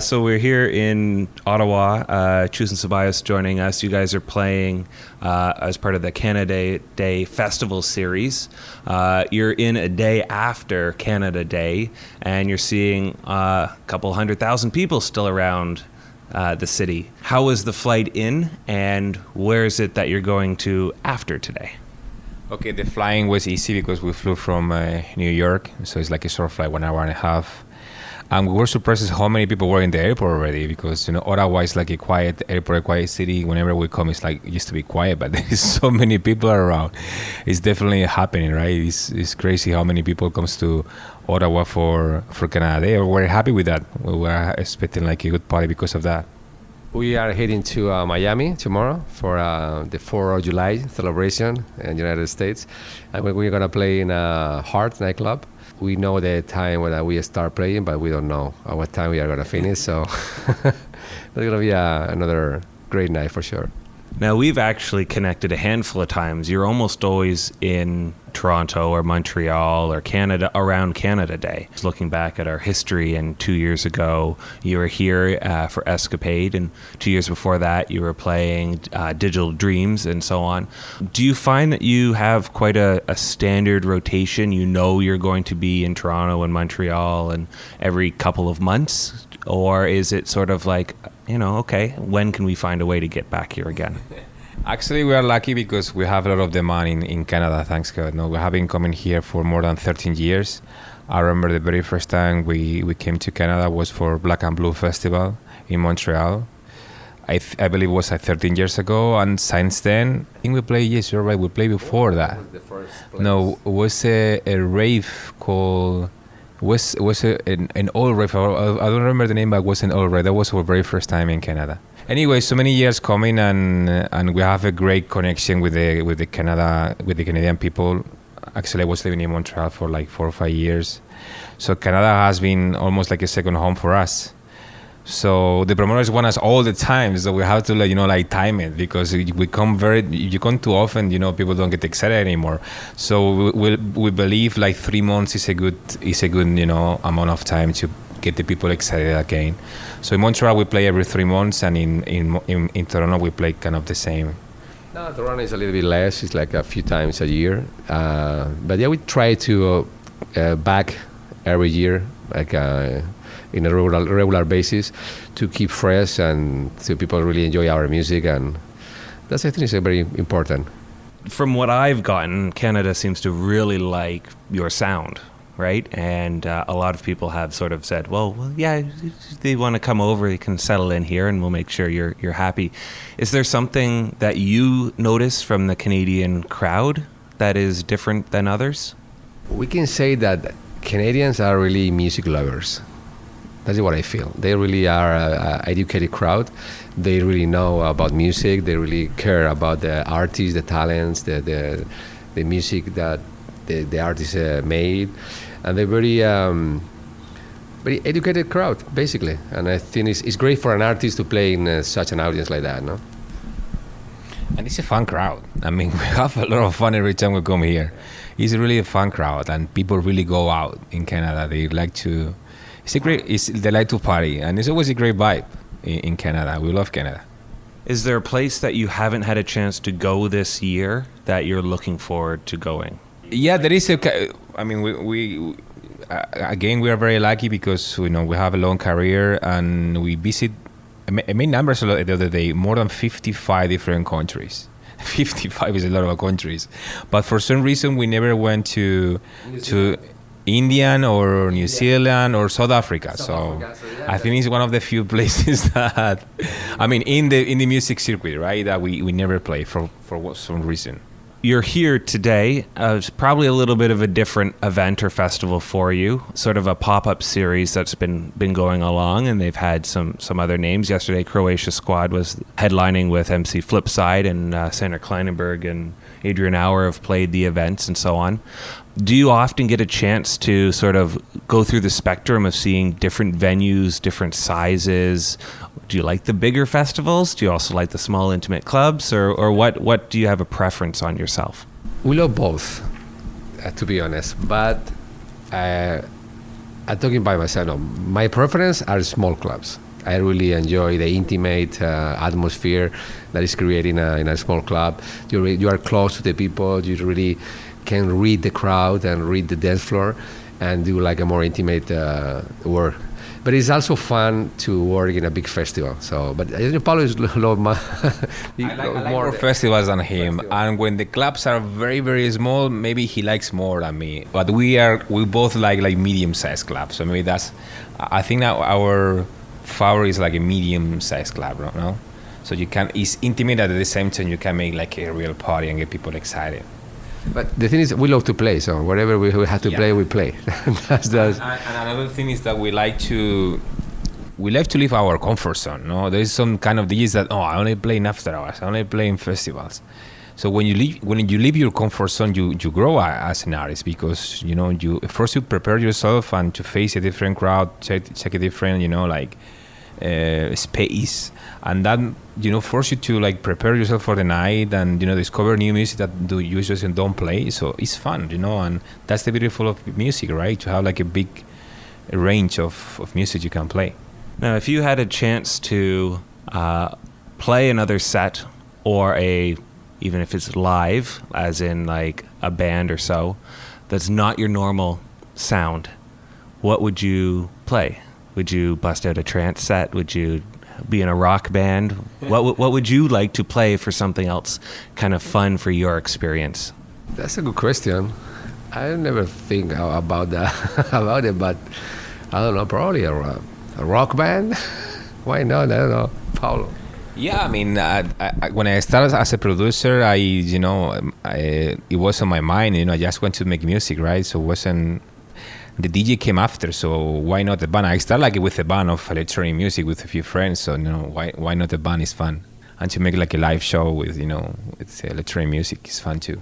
So we're here in Ottawa, Chus and Cabellos joining us. You guys are playing as part of the Canada Day Festival series. You're in a day after Canada Day, and you're seeing a couple 100,000 people still around the city. How was the flight in, and where is it that you're going to after today? Okay, the flying was easy because we flew from New York, so it's like a short flight, 1 hour and a half. And we were surprised how many people were in the airport already because, Ottawa is like a quiet airport, a quiet city. Whenever we come, it's like, it used to be quiet, but there's so many people around. It's definitely happening, right? It's crazy how many people comes to Ottawa for Canada Day. We're happy with that. We were expecting like a good party because of that. We are heading to Miami tomorrow for the 4th of July celebration in the United States. And we're going to play in a Heart nightclub. We know the time when we start playing, but we don't know at what time we are going to finish. So it's going to be another great night for sure. Now, we've actually connected a handful of times. You're almost always in Toronto or Montreal or Canada around Canada Day. Looking back at our history, and 2 years ago, you were here for Escapade, and 2 years before that, you were playing Digital Dreams and so on. Do you find that you have quite a standard rotation? You know you're going to be in Toronto and Montreal and every couple of months? Or is it sort of like, okay, when can we find a way to get back here again? Actually, we are lucky because we have a lot of demand in Canada, thanks God. No, we have been coming here for more than 13 years. I remember the very first time we came to Canada was for Black and Blue Festival in Montreal. I believe it was 13 years ago, and since then, I think we played, yes, you're right, we played before that. The first place. No, it was a rave called... was an old rave. I don't remember the name, but it was an old rave. That was our very first time in Canada. Anyway, so many years coming, and we have a great connection with the Canadian people. Actually, I was living in Montreal for like 4 or 5 years, so Canada has been almost like a second home for us. So the promoters want us all the time, so we have to time it because we come you come too often, people don't get excited anymore. So we believe like 3 months is a good amount of time to get the people excited again. So in Montreal we play every 3 months, and in Toronto we play kind of the same. No, Toronto is a little bit less. It's like a few times a year. But yeah, we try to back every year, like in a regular basis, to keep fresh and so people really enjoy our music, and that's, I think, is very important. From what I've gotten, Canada seems to really like your sound, right? And a lot of people have sort of said, well, yeah, they want to come over, they can settle in here, and we'll make sure you're happy. Is there something that you notice from the Canadian crowd that is different than others? We can say that Canadians are really music lovers. That's what I feel. They really are an educated crowd. They really know about music. They really care about the artists, the talents, the music that the artists made. And they're very educated crowd, basically. And I think it's great for an artist to play in such an audience like that, no? And it's a fun crowd. I mean, we have a lot of fun every time we come here. It's really a fun crowd, and people really go out in Canada. They like to... they like to party, and it's always a great vibe in Canada. We love Canada. Is there a place that you haven't had a chance to go this year that you're looking forward to going? Yeah, there is I mean, we again, we are very lucky because we have a long career, and we visit. I made numbers the other day, more than 55 different countries. 55 is a lot of countries, but for some reason we never went to Indian or New Zealand or South Africa. So I think it's one of the few places that, I mean, in the music circuit, right, that we never play for some reason. You're here today. It's probably a little bit of a different event or festival for you, sort of a pop-up series that's been going along, and they've had some other names. Yesterday, Croatia Squad was headlining with MC Flipside, and Sandra Kleinenberg and Adrian Auer have played the events and so on. Do you often get a chance to sort of go through the spectrum of seeing different venues, different sizes? Do you like the bigger festivals? Do you also like the small, intimate clubs? Or what do you have a preference on yourself? We love both, to be honest. But I'm talking by myself now. My preference are small clubs. I really enjoy the intimate atmosphere that is created in a small club. You are close to the people. You really can read the crowd and read the dance floor, and do like a more intimate work. But it's also fun to work in a big festival. So, but Paulo is love my. I like more festivals than him, and when the clubs are very very small, maybe he likes more than me. But we both like medium-sized clubs. So maybe that's. I think that our favorite is like a medium-sized club, no? So it's intimate at the same time you can make like a real party and get people excited. But the thing is, we love to play. So whatever we have to play, we play. that's. And another thing is that we like to leave our comfort zone. No, there is some kind of DJs that I only play in after hours. I only play in festivals. So when you leave your comfort zone, you grow as an artist, because you first you prepare yourself and to face a different crowd, check a different space, and that force you to like prepare yourself for the night and discover new music that you just don't play. So it's fun, and that's the beautiful of music, right? To have like a big range of music you can play. Now, if you had a chance to play another set, or even if it's live, as in like a band or so, that's not your normal sound, what would you play? Would you bust out a trance set? Would you be in a rock band? What would you like to play for something else kind of fun for your experience? That's a good question. I never think about that about it, but I don't know. Probably a rock band. Why not? I don't know. Paulo. Yeah, I mean, when I started as a producer, it was on my mind. I just want to make music, right? So it wasn't. The DJ came after, so why not the band? I started like with a band of electronic music with a few friends, so why not the band is fun, and to make like a live show with with electronic music is fun too.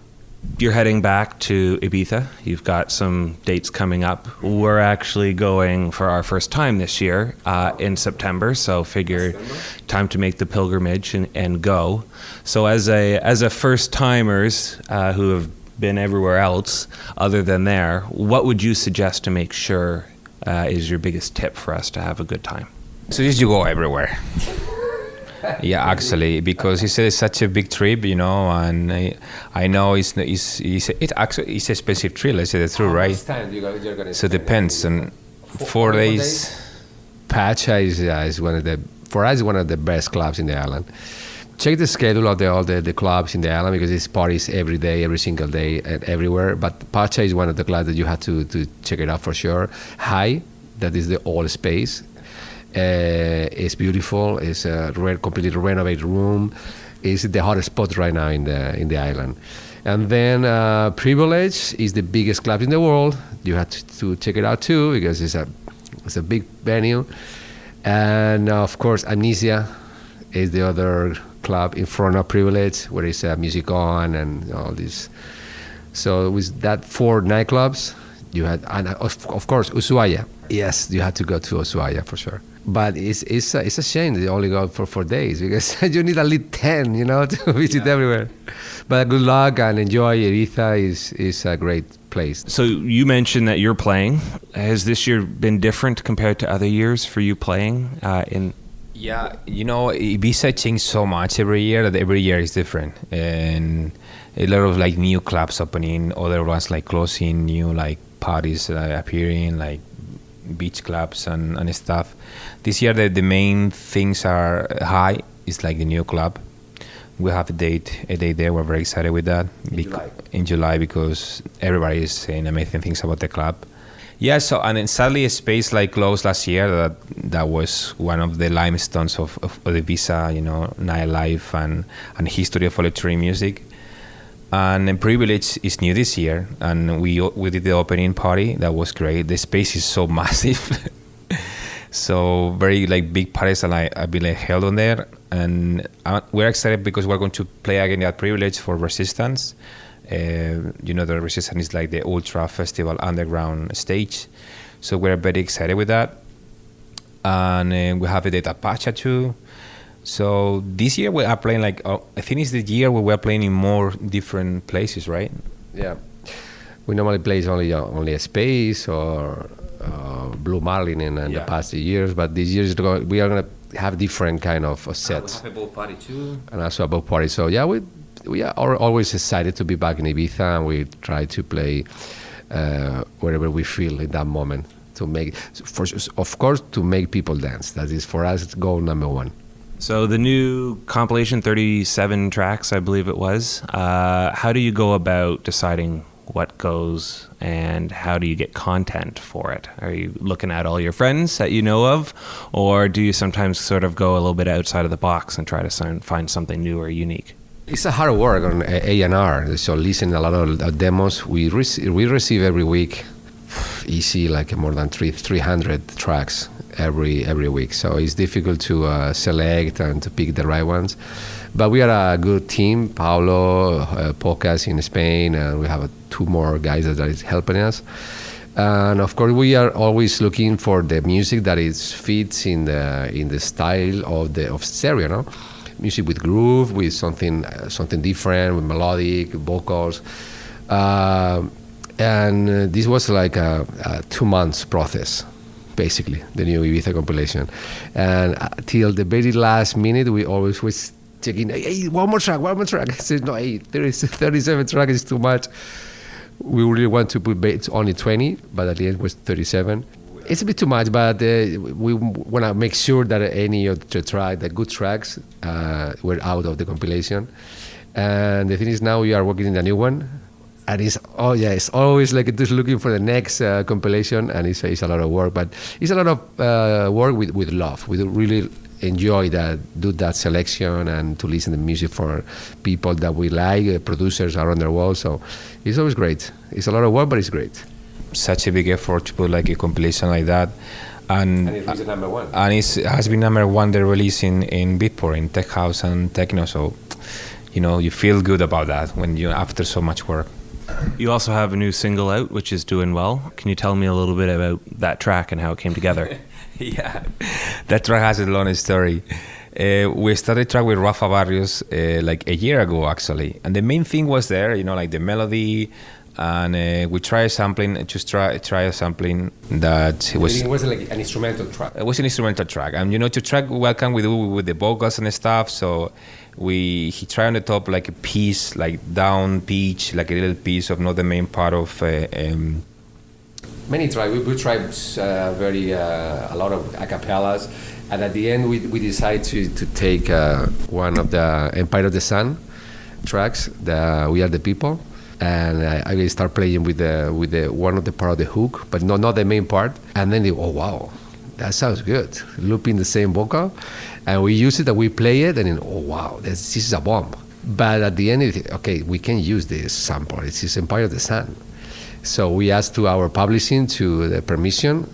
You're heading back to Ibiza. You've got some dates coming up. We're actually going for our first time this year in September, so figure time to make the pilgrimage and go. So as a first timers who have been everywhere else other than there, what would you suggest to make sure is your biggest tip for us to have a good time? So just you go everywhere. Yeah, actually, because it's such a big trip, and I know it's actually it's expensive trip. Let's say the truth, right? You're gonna so it depends on 4 days. Pacha is one of the best clubs in the island. Check the schedule of all the clubs in the island, because it's parties every day, every single day, and everywhere. But Pacha is one of the clubs that you have to check it out for sure. High, that is the old space. It's beautiful. It's a completely renovated room. It's the hottest spot right now in the island. And then Privilege is the biggest club in the world. You have to check it out too, because it's a big venue. And of course, Amnesia is the other club in front of Privilege, where it's music on and all this. So with that 4 nightclubs, you had, and of course Ushuaia. Yes, you had to go to Ushuaia for sure. But it's a shame that you only go for 4 days, because you need at least 10, to visit everywhere. But good luck and enjoy. Ibiza is a great place. So you mentioned that you're playing. Has this year been different compared to other years for you playing in? Yeah, Ibiza changed so much every year that every year is different, and a lot of like new clubs opening, other ones like closing, new like parties appearing, like beach clubs and stuff. This year the main things are high. It's like the new club. We have a date there. We're very excited with that in July, because everybody is saying amazing things about the club. Yeah, so and then sadly a space like closed last year that was one of the limestones of the Ibiza, nightlife and history of electronic music. And then Privilege is new this year, and we did the opening party. That was great. The space is so massive, so very like big parties I've been held on there, and we're excited because we're going to play again at Privilege for Resistance. The Resistance is like the ultra festival underground stage, so we're very excited with that. And we have a date at Pacha too. So this year we are playing I think it's the year where we're playing in more different places, right? Yeah, we normally play only a space or Blue Marlin in the past years, but this year we are going to have different kind of sets. We have a boat party too. And also a boat party. So yeah, we are always excited to be back in Ibiza, and we try to play wherever we feel in that moment to make, of course, to make people dance. That is for us goal number one. So the new compilation, 37 tracks, I believe it was. How do you go about deciding what goes, and how do you get content for it? Are you looking at all your friends that you know of, or do you sometimes sort of go a little bit outside of the box and try to find something new or unique? It's a hard work on A&R. So listen a lot of demos. We receive every week, easy like more than 300 tracks every week. So it's difficult to select and to pick the right ones. But we are a good team. Paulo, Pocas in Spain, and we have two more guys that is helping us. And of course, we are always looking for the music that is fits in the style of stereo, no? Music with groove, with something different, with melodic vocals. And this was like a 2 months process, basically, the new Ibiza compilation. And till the very last minute, we always was checking, hey, one more track. I said, no, hey, 37 tracks is too much. We really want to put only 20, but at the end it was 37. It's a bit too much, but we want to make sure that any of the good tracks were out of the compilation. And the thing is, now we are working in a new one. And it's always like just looking for the next compilation, and it's a lot of work, but it's a lot of work with love. We really enjoy do that selection and to listen to music for people that we like, producers around the world. So it's always great. It's a lot of work, but it's great. Such a big effort to put like a compilation like that. And it was number one. And it has been number one, the release in Beatport, in Tech House and Techno. So, you feel good about that when after so much work. You also have a new single out, which is doing well. Can you tell me a little bit about that track and how it came together? Yeah, that track has a long story. We started track with Rafa Barrios like a year ago, actually. And the main thing was there, like the melody, and we tried sampling, just try a sampling that it wasn't like an instrumental track. It was an instrumental track. And, to track Welcome, we do with the vocals and stuff, so he tried on the top like a piece, like down pitch, like a little piece of not the main part of many tracks. We tried a lot of acapellas, and at the end we decided to take one of the Empire of the Sun tracks, the We Are the People, and I will start playing with the one of the part of the hook, but not the main part. And then oh wow, that sounds good, looping the same vocal, and we use it and we play it, and then oh wow, this is a bomb. But at the end, okay, we can use this sample. It's Empire of the Sun. So we asked to our publishing to the permission,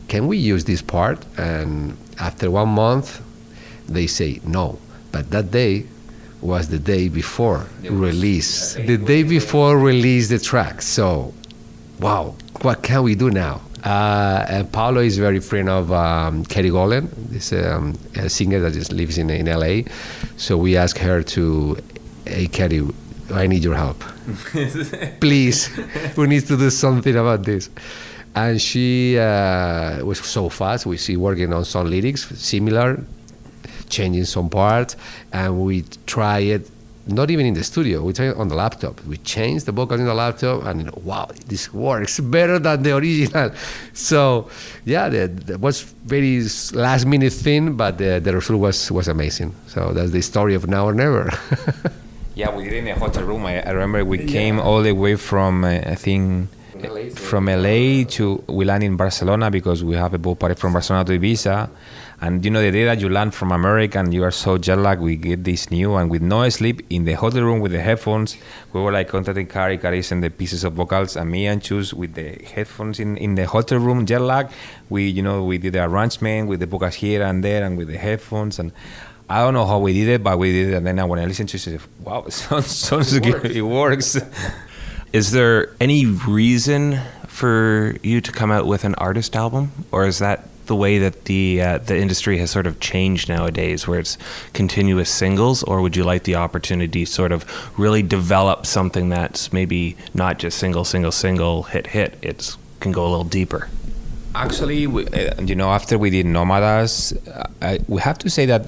can we use this part? And after 1 month, they say no. But that day was the day before release. The day before release the track. So, wow, what can we do now? And Paulo is very friend of Katie Golan, this a singer that just lives in LA. So we asked her to, hey Katie, I need your help. Please, we need to do something about this. And she was so fast. She working on some lyrics, similar, changing some parts, and we try it, not even in the studio, we try it on the laptop. We changed the vocals in the laptop, and wow, this works better than the original. So, yeah, that was very last minute thing, but the result was amazing. So that's the story of Now or Never. Yeah, we did it in a hotel room. I remember we came all the way from, I think, from LA to, we land in Barcelona because we have a boat party from Barcelona to Ibiza. And the day that you land from America and you are so jet lagged, we get this new, and with no sleep in the hotel room with the headphones, we were like contacting Carrie sent the pieces of vocals, and me and Chus with the headphones in the hotel room, jet lag. We did the arrangement with the vocals here and there and with the headphones, and I don't know how we did it, but we did it. And then when I listened to it, I said, wow, it sounds good. It works. Is there any reason for you to come out with an artist album? Or is that the way that the industry has sort of changed nowadays, where it's continuous singles? Or would you like the opportunity to sort of really develop something that's maybe not just single, hit? It can go a little deeper? Actually, after we did Nomadas, we have to say that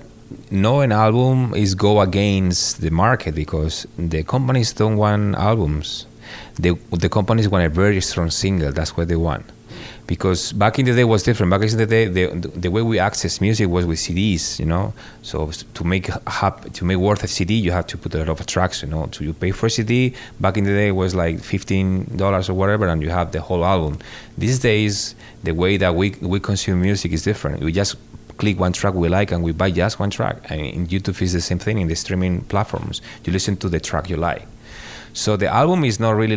no an album is go against the market because the companies don't want albums. The companies want a very strong single. That's what they want. Because back in the day was different. Back in the day, the way we access music was with CDs, So to make worth a CD, you have to put a lot of tracks, So you pay for a CD. Back in the day, it was like $15 or whatever, and you have the whole album. These days, the way that we consume music is different. We just click one track we like, and we buy just one track. And in YouTube, it's the same thing. In the streaming platforms, you listen to the track you like. So the album is not really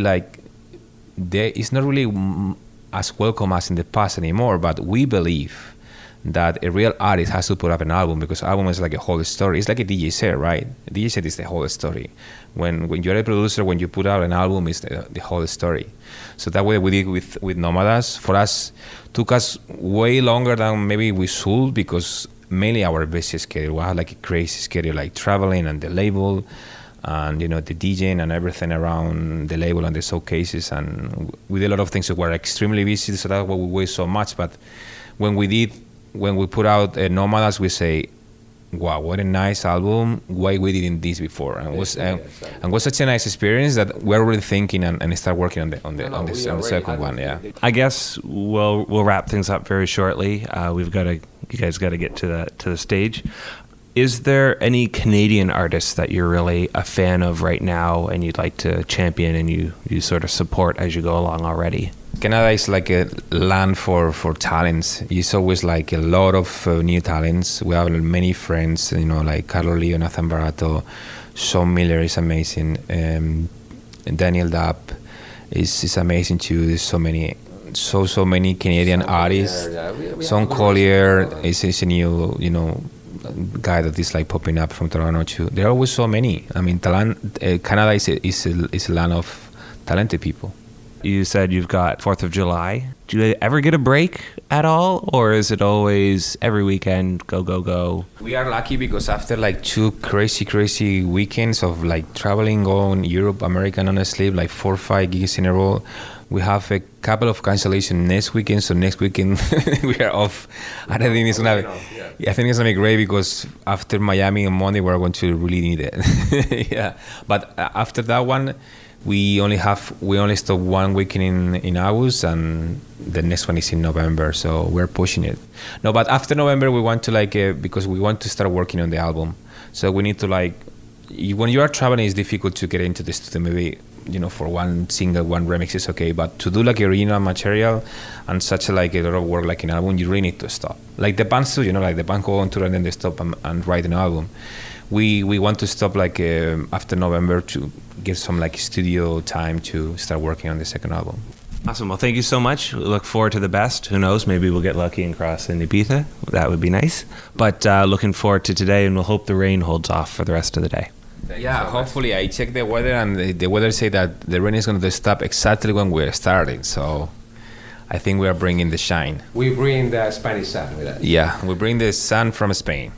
it's not really as welcome as in the past anymore, but we believe that a real artist has to put up an album because album is like a whole story. It's like a DJ set, right? A DJ set is the whole story. When you're a producer, when you put out an album, it's the whole story. So that way we did with Nomadas. For us, took us way longer than maybe we should because mainly our busy schedule. We had like a crazy schedule, like traveling and the label, and the DJing and everything around the label and the showcases, and we did a lot of things that were extremely busy, so that's why we waste so much. But when we put out Nomadas, we say, wow, what a nice album, why we didn't this before, and was such a nice experience that we're already thinking and start working on the second one. Yeah, I guess we'll wrap things up very shortly. You guys got to get to the stage. Is there any Canadian artists that you're really a fan of right now and you'd like to champion and you sort of support as you go along already? Canada is like a land for talents. It's always like a lot of new talents. We have many friends, like Carlo Leo, Nathan Barato, Sean Miller is amazing, Daniel Dapp is amazing too. There's so many Canadian artists. Sean Collier is a new, guy that is like popping up from Toronto too. There are always so many. I mean, Canada is a land of talented people. You said you've got 4th of July. Do you ever get a break at all? Or is it always every weekend, go, go, go? We are lucky because after like 2 crazy weekends of like traveling, going Europe, America, non-sleep, like 4 or 5 gigs in a row, we have a couple of cancellations next weekend. So next weekend we are off. I think it's gonna be great because after Miami on Monday we're going to really need it. Yeah, but after that one, we only stop 1 weekend in August, and the next one is in November. So we're pushing it. No, but after November we want to because we want to start working on the album. So we need to when you are traveling, it's difficult to get into the studio. Maybe for one single, one remix is okay, but to do like original material and such a lot of work like an album, you really need to stop. Like the bands too, like the band go on tour and then they stop and write an album. We want to stop after November to get some studio time to start working on the second album. Awesome. Well, thank you so much. We look forward to the best. Who knows? Maybe we'll get lucky and cross in Ibiza. That would be nice. But looking forward to today, and we'll hope the rain holds off for the rest of the day. Yeah, hopefully. I checked the weather, and the weather say that the rain is going to stop exactly when we're starting. So I think we are bringing the shine. We bring the Spanish sun with us. Yeah, we bring the sun from Spain.